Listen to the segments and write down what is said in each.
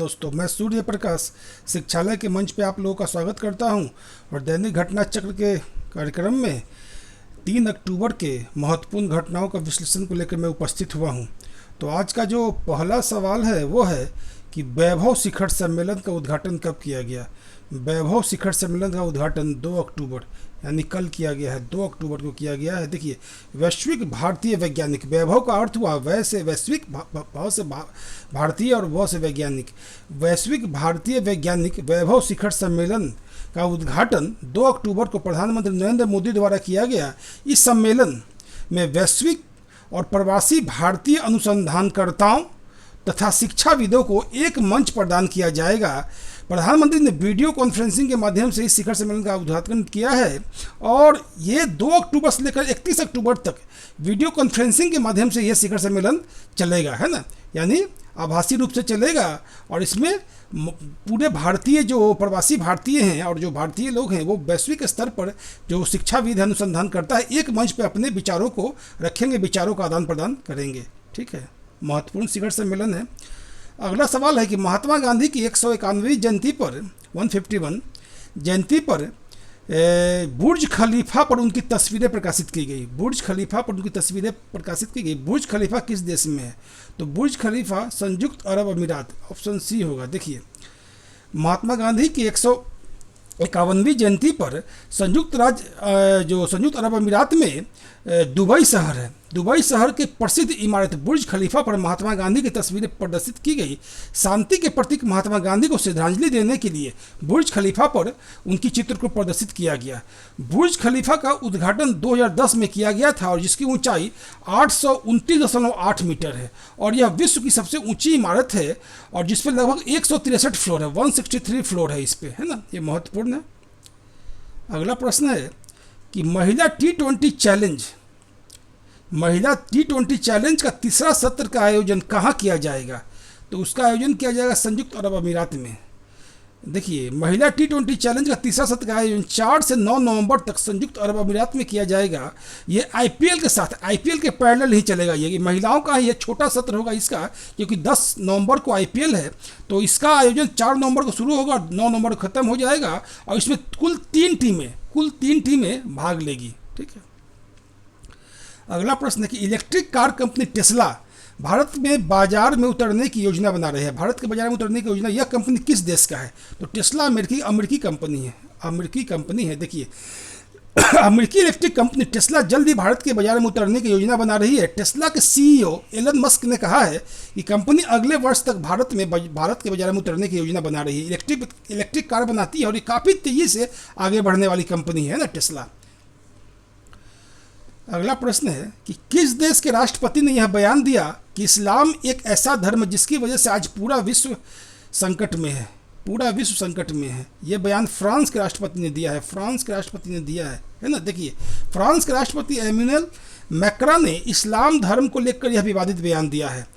दोस्तों, मैं सूर्य प्रकाश शिक्षालय के मंच पे आप लोगों का स्वागत करता हूं और दैनिक घटना चक्र के कार्यक्रम में 3 अक्टूबर के महत्वपूर्ण घटनाओं का विश्लेषण को लेकर मैं उपस्थित हुआ हूं। तो आज का जो पहला सवाल है वो है कि वैभव शिखर सम्मेलन का उद्घाटन कब किया गया। वैभव शिखर सम्मेलन का उद्घाटन 2 अक्टूबर यानी कल किया गया है। 2 अक्टूबर को किया गया है। देखिए, वैश्विक भारतीय वैज्ञानिक, वैभव का अर्थ हुआ वै से वैश्विक, भाव से भारतीय और व से वैज्ञानिक, वैश्विक भारतीय वैज्ञानिक वैभव शिखर सम्मेलन का उद्घाटन 2 अक्टूबर को प्रधानमंत्री नरेंद्र मोदी द्वारा किया गया। इस सम्मेलन में वैश्विक और प्रवासी भारतीय अनुसंधानकर्ताओं तथा शिक्षाविदों को एक मंच प्रदान किया जाएगा। प्रधानमंत्री ने वीडियो कॉन्फ्रेंसिंग के माध्यम से इस शिखर सम्मेलन का उद्घाटन किया है और ये 2 अक्टूबर से लेकर 31 अक्टूबर तक वीडियो कॉन्फ्रेंसिंग के माध्यम से यह शिखर सम्मेलन चलेगा, है ना, यानी आभासी रूप से चलेगा। और इसमें पूरे भारतीय जो प्रवासी भारतीय हैं और जो भारतीय लोग हैं वो वैश्विक स्तर पर जो शिक्षाविद अनुसंधान करता है एक मंच पर अपने विचारों को रखेंगे, विचारों का आदान प्रदान करेंगे। ठीक है, महत्वपूर्ण शिखर सम्मेलन है। अगला सवाल है कि महात्मा गांधी की 151वीं जयंती पर 151 जयंती पर बुर्ज खलीफा पर उनकी तस्वीरें प्रकाशित की गई। बुर्ज खलीफा पर उनकी तस्वीरें प्रकाशित की गई। बुर्ज खलीफा किस देश में है? तो बुर्ज खलीफा संयुक्त अरब अमीरात, ऑप्शन सी होगा। देखिए, महात्मा गांधी की 151वीं जयंती पर संयुक्त अरब अमीरात में दुबई शहर है। दुबई शहर के प्रसिद्ध इमारत बुर्ज खलीफा पर महात्मा गांधी की तस्वीरें प्रदर्शित की गई। शांति के प्रतीक महात्मा गांधी को श्रद्धांजलि देने के लिए बुर्ज खलीफा पर उनकी चित्र को प्रदर्शित किया गया। बुर्ज खलीफा का उद्घाटन 2010 में किया गया था और जिसकी ऊंचाई 829.8 मीटर है और यह विश्व की सबसे ऊंची इमारत है और जिस पर लगभग 163 फ्लोर है, 163 फ्लोर है इस पे, है ना, ये महत्वपूर्ण है। अगला प्रश्न है कि महिला टी20 चैलेंज का तीसरा सत्र का आयोजन कहाँ किया जाएगा? तो उसका आयोजन किया जाएगा संयुक्त अरब अमीरात में। देखिए, महिला टी20 चैलेंज का तीसरा सत्र का आयोजन 4 से 9 नवंबर तक संयुक्त अरब अमीरात में किया जाएगा। ये आईपीएल के साथ, आईपीएल के पैरेलल ही चलेगा। ये महिलाओं का ये छोटा सत्र होगा इसका, क्योंकि 10 नवंबर को आईपीएल है तो इसका आयोजन 4 नवंबर को शुरू होगा, 9 नवंबर को खत्म हो जाएगा और इसमें कुल 3 टीमें भाग लेगी। ठीक है। अगला प्रश्न है कि electric car company Tesla Bharat में बाजार में उतरने की योजना बना रही है। भारत के बाजार में उतरने की योजना, यह कंपनी किस देश का है? तो टेस्ला अमेरिकी कंपनी है। देखिए, अमेरिकी इलेक्ट्रिक कंपनी टेस्ला जल्द ही भारत के बाजार में उतरने की योजना बना रही है। टेस्ला के सीईओ एलन मस्क ने कहा है कि कंपनी अगले वर्ष तक भारत के बाजार में उतरने की योजना बना रही है। इलेक्ट्रिक कार बनाती है और ये काफ़ी तेज़ी से आगे बढ़ने वाली कंपनी है ना टेस्ला। अगला प्रश्न है कि किस देश के राष्ट्रपति ने यह बयान दिया कि इस्लाम एक ऐसा धर्म जिसकी वजह से आज पूरा विश्व संकट में है। यह बयान फ्रांस के राष्ट्रपति ने दिया है ना। देखिए, फ्रांस के राष्ट्रपति एम्यूनल मैक्रान ने इस्लाम धर्म को लेकर यह विवादित बयान दिया है।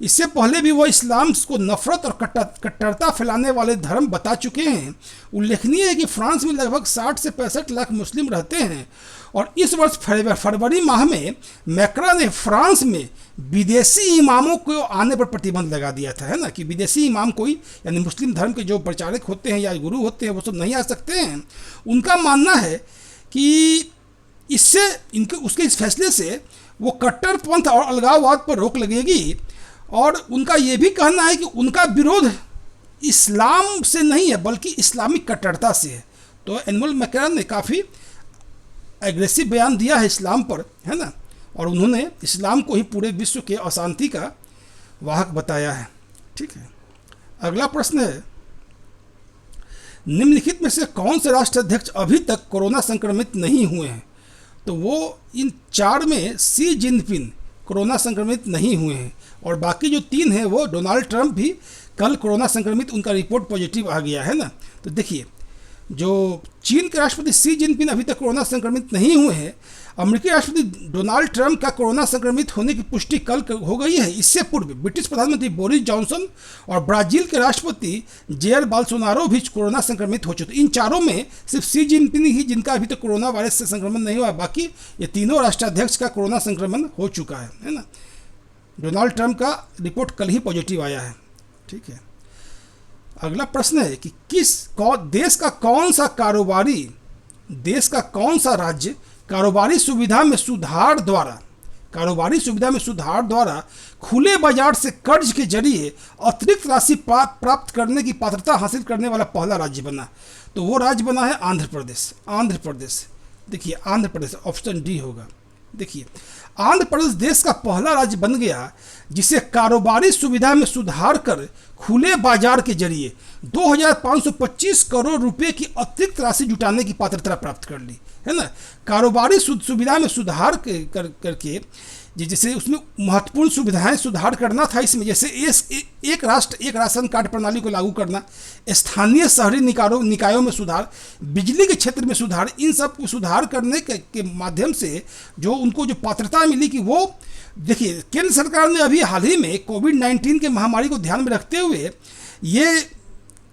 इससे पहले भी वो इस्लाम को नफरत और कट्टरता फैलाने वाले धर्म बता चुके हैं। उल्लेखनीय है कि फ्रांस में लगभग 60 से 65 लाख मुस्लिम रहते हैं और इस वर्ष फरवरी माह में मैक्रा ने फ्रांस में विदेशी इमामों को आने पर प्रतिबंध लगा दिया था, है ना, कि विदेशी इमाम कोई, यानी मुस्लिम धर्म के जो प्रचारक होते हैं या गुरु होते हैं वो सब नहीं आ सकते हैं। उनका मानना है कि उसके इस फैसले से वो कट्टरपंथ और अलगाववाद पर रोक लगेगी और उनका ये भी कहना है कि उनका विरोध इस्लाम से नहीं है बल्कि इस्लामिक कट्टरता से है। तो एम्यूनल मैक्रान ने काफ़ी एग्रेसिव बयान दिया है इस्लाम पर, है ना, और उन्होंने इस्लाम को ही पूरे विश्व के अशांति का वाहक बताया है। ठीक है। अगला प्रश्न है, निम्नलिखित में से कौन से राष्ट्राध्यक्ष अभी तक कोरोना संक्रमित नहीं हुए हैं? तो वो इन 4 में शी जिनपिंग कोरोना संक्रमित नहीं हुए हैं और बाकी जो 3 हैं वो डोनाल्ड ट्रंप भी कल कोरोना संक्रमित, उनका रिपोर्ट पॉजिटिव आ गया, है ना। तो देखिए, जो चीन के राष्ट्रपति शी जिनपिंग अभी तक कोरोना संक्रमित नहीं हुए हैं। अमेरिकी राष्ट्रपति डोनाल्ड ट्रंप का कोरोना संक्रमित होने की पुष्टि कल हो गई है। इससे पूर्व ब्रिटिश प्रधानमंत्री बोरिस जॉनसन और ब्राजील के राष्ट्रपति जेयर बोल्सोनारो भी कोरोना संक्रमित हो चुके। इन चारों में सिर्फ शी जिनपिंग ही जिनका अभी तक कोरोना वायरस से संक्रमण नहीं हुआ, बाकी ये तीनों राष्ट्राध्यक्ष का कोरोना संक्रमण हो चुका है ना। डोनाल्ड ट्रंप का रिपोर्ट कल ही पॉजिटिव आया है। ठीक है। अगला प्रश्न है कि देश का कौन सा राज्य कारोबारी सुविधा में सुधार द्वारा खुले बाजार से कर्ज के जरिए अतिरिक्त राशि प्राप्त करने की पात्रता हासिल करने वाला पहला राज्य बना। तो वो राज्य बना है आंध्र प्रदेश। देखिए आंध्र प्रदेश, ऑप्शन डी होगा। देखिए आंध्र प्रदेश देश का पहला राज्य बन गया जिसे कारोबारी सुविधा में सुधार कर खुले बाजार के जरिए 2525 करोड़ रुपए की अतिरिक्त राशि जुटाने की पात्रता प्राप्त कर ली, है ना। कारोबारी सुविधा में सुधार करके जैसे उसमें महत्वपूर्ण सुविधाएं सुधार करना था इसमें, जैसे एक राष्ट्र एक राशन कार्ड प्रणाली को लागू करना, स्थानीय शहरी निकायों में सुधार, बिजली के क्षेत्र में सुधार, इन सब को सुधार करने के माध्यम से जो उनको जो पात्रता मिली कि वो देखिए केंद्र सरकार ने अभी हाल ही में कोविड-19 के महामारी को ध्यान में रखते हुए ये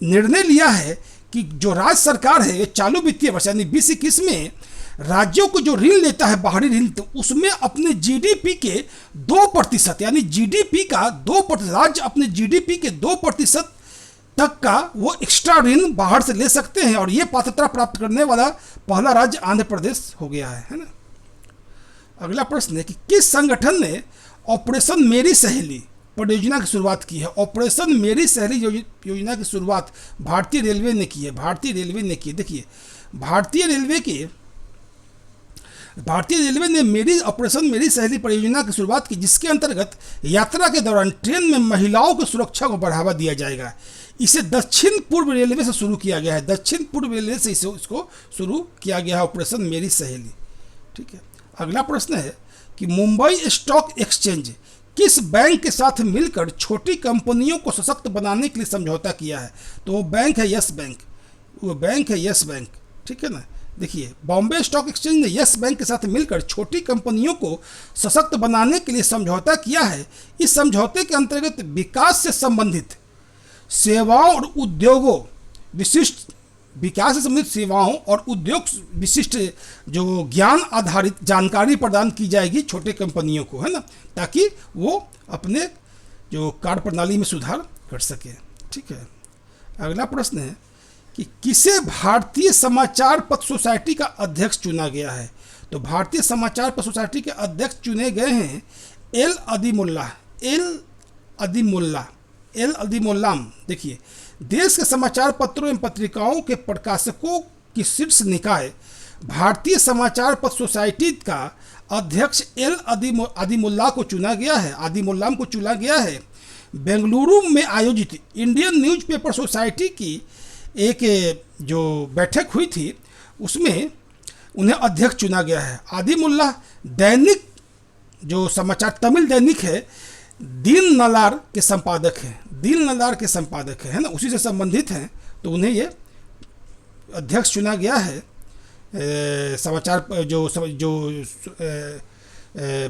निर्णय लिया है कि जो राज्य सरकार है ये चालू वित्तीय वर्ष यानी 2021 में राज्यों को जो ऋण लेता है बाहरी ऋण, तो उसमें अपने जीडीपी के 2% यानी जीडीपी का 2%, राज्य अपने जीडीपी के 2% तक का वो एक्स्ट्रा ऋण बाहर से ले सकते हैं और ये पात्रता प्राप्त करने वाला पहला राज्य आंध्र प्रदेश हो गया है ना। अगला प्रश्न है कि किस संगठन ने ऑपरेशन मेरी सहेली परियोजना की शुरुआत की है। ऑपरेशन मेरी सहेली योजना की शुरुआत भारतीय रेलवे ने की है। देखिए भारतीय रेलवे ने ऑपरेशन मेरी सहेली परियोजना की शुरुआत की, जिसके अंतर्गत यात्रा के दौरान ट्रेन में महिलाओं की सुरक्षा को बढ़ावा दिया जाएगा। इसे दक्षिण पूर्व रेलवे से शुरू किया गया है। इसको शुरू किया गया है ऑपरेशन मेरी सहेली। ठीक है। अगला प्रश्न है कि मुंबई स्टॉक एक्सचेंज किस बैंक के साथ मिलकर छोटी कंपनियों को सशक्त बनाने के लिए समझौता किया है। तो वो बैंक है यस बैंक। ठीक है ना। देखिए बॉम्बे स्टॉक एक्सचेंज ने यस बैंक के साथ मिलकर छोटी कंपनियों को सशक्त बनाने के लिए समझौता किया है। इस समझौते के अंतर्गत विकास से संबंधित सेवाओं और उद्योगों विशिष्ट जो ज्ञान आधारित जानकारी प्रदान की जाएगी छोटे कंपनियों को, है ना, ताकि वो अपने जो कार्य प्रणाली में सुधार कर सके। ठीक है। अगला प्रश्न है कि किसे भारतीय समाचार पत्र सोसाइटी का अध्यक्ष चुना गया है। तो भारतीय समाचार पत्र सोसाइटी के अध्यक्ष चुने गए हैं एल अदीमुल्लाम। देखिए देश के समाचार पत्रों एवं पत्रिकाओं के प्रकाशकों की शीर्ष निकाय भारतीय समाचार पत्र सोसाइटी का अध्यक्ष एल अदीमुल्लाम को चुना गया है। बेंगलुरु में आयोजित इंडियन न्यूज़पेपर सोसाइटी की एक जो बैठक हुई थी उसमें उन्हें अध्यक्ष चुना गया है। आदिमुल्लाह दैनिक जो समाचार तमिल दैनिक है दीन नलार के संपादक है ना, उसी से संबंधित हैं, तो उन्हें ये अध्यक्ष चुना गया है।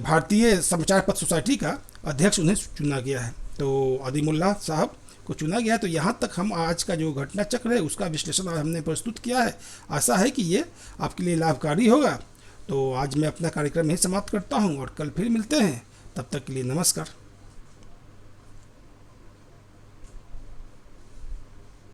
भारतीय समाचार पत्र सोसाइटी का अध्यक्ष उन्हें चुना गया है, तो अदीमुल्लाह साहब को चुना गया। तो यहाँ तक हम आज का जो घटना चक्र है उसका विश्लेषण हमने प्रस्तुत किया है। आशा है कि ये आपके लिए लाभकारी होगा। तो आज मैं अपना कार्यक्रम यहीं समाप्त करता हूँ और कल फिर मिलते हैं। तब तक के लिए नमस्कार।